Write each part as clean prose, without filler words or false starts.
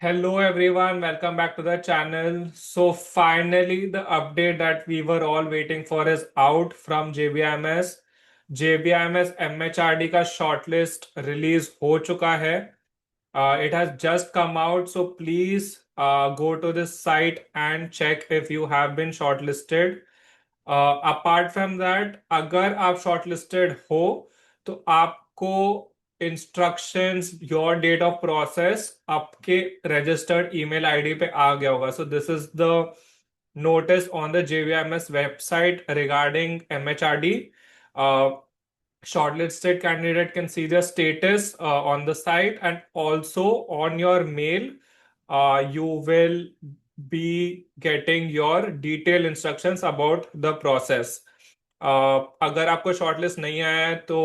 Hello everyone, welcome back to the channel. So finally the update that we were all waiting for is out from JBIMS. JBIMS MHRD का shortlist release हो चुका है. It has just come out, so please go to this site and check if you have been shortlisted. Apart from that, अगर आप shortlisted हो तो आपको instructions your date of process आपके रजिस्टर्ड ईमेल आईडी पे आ गया होगा. So this is the notice on the JBIMS website regarding MHRD. Shortlisted candidate can see their status on the site, and also on your mail you will be getting your detailed instructions about the process. अगर आपको shortlist नहीं आया है तो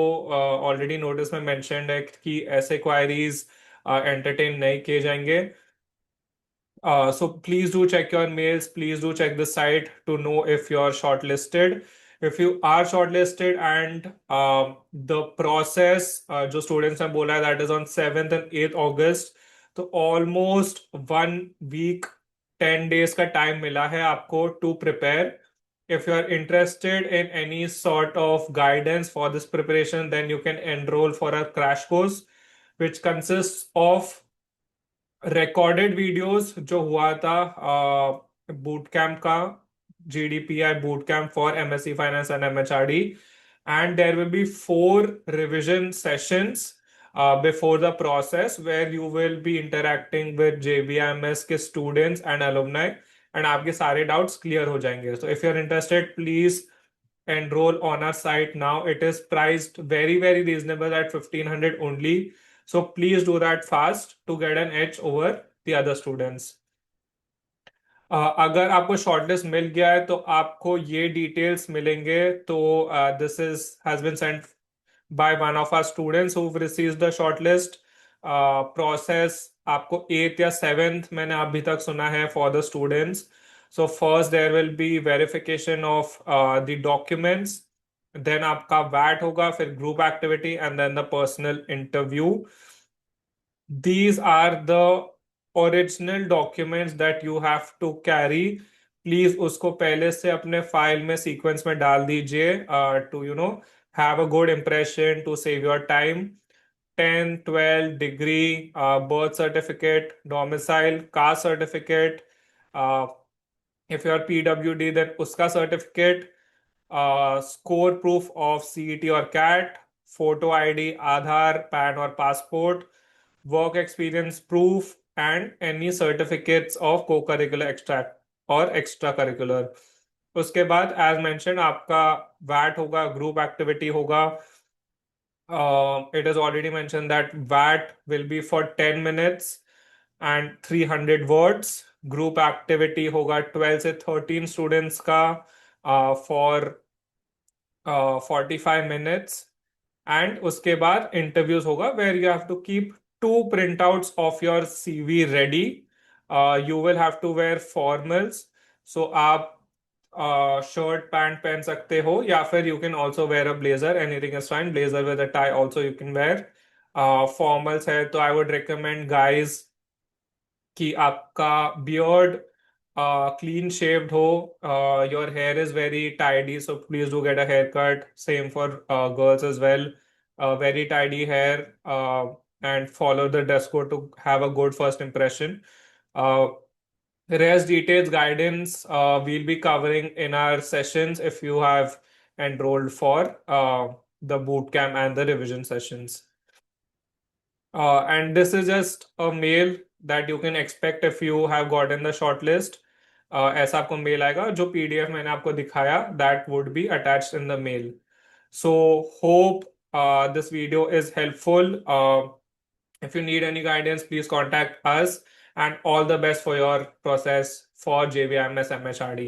already notice में mentioned है कि ऐसे क्वायरीज एंटरटेन नहीं किए जाएंगे. So please do check your mails, please do check the site to know if you're shortlisted. If you are shortlisted and the process जो students ने बोला है that is on 7th and 8th August, तो almost 1 week 10 days का time मिला है आपको to prepare. If you are interested in any sort of guidance for this preparation, then you can enroll for a crash course which consists of recorded videos जो हुआ था boot camp का GDPI boot camp for MSc Finance and MHRD, and there will be 4 revision sessions before the process where you will be interacting with JBIMS के students and alumni, and आपके सारे doubts clear हो जाएंगे. So if you're interested, please enroll on our site now. It is priced very reasonable at 1500 only. So please do that fast to get an edge over the other students. अगर आपको shortlist मिल गया है तो आपको ये details मिलेंगे. तो this is has been sent by one of our students who received the shortlist. Process आपको 8th या 7th मैंने अभी तक सुना है for the students. So first there will be verification of the documents, then आपका वैट होगा, फिर group activity and then the personal interview. These are the original documents that you have to carry. Please उसको पहले से अपने file में sequence में डाल दीजिए to have a good impression, to save your time. 10, 12 degree, birth certificate, domicile, caste certificate, if you are PWD then उसका certificate, score proof of CET और CAT, photo ID, Aadhaar, PAN और passport, work experience proof, and any certificates of co-curricular extracurricular. उसके बाद as mentioned आपका VAT होगा, group activity होगा. It is already mentioned that VAT will be for 10 minutes and 300 words. Group activity होगा 12 से 13 students का for 45 minutes. And उसके बाद interviews होगा where you have to keep 2 printouts of your CV ready. You will have to wear formals. So आप shirt pant पहन सकते हो या फिर you can also wear a blazer. Anything is fine. Blazer with a tie also you can wear. Formals है तो I would recommend guys कि आपका beard clean shaved ho. Your hair is very tidy, so please do get a haircut. Same for girls as well. Very tidy hair, and follow the dress code to have a good first impression. Rest details guidance we'll be covering in our sessions if you have enrolled for the bootcamp and the revision sessions. And this is just a mail that you can expect if you have gotten the shortlist. ऐसा आपको mail आएगा, जो PDF मैंने आपको दिखाया that would be attached in the mail. So hope this video is helpful. If you need any guidance, please contact us, and all the best for your process for JBIMS MHRD.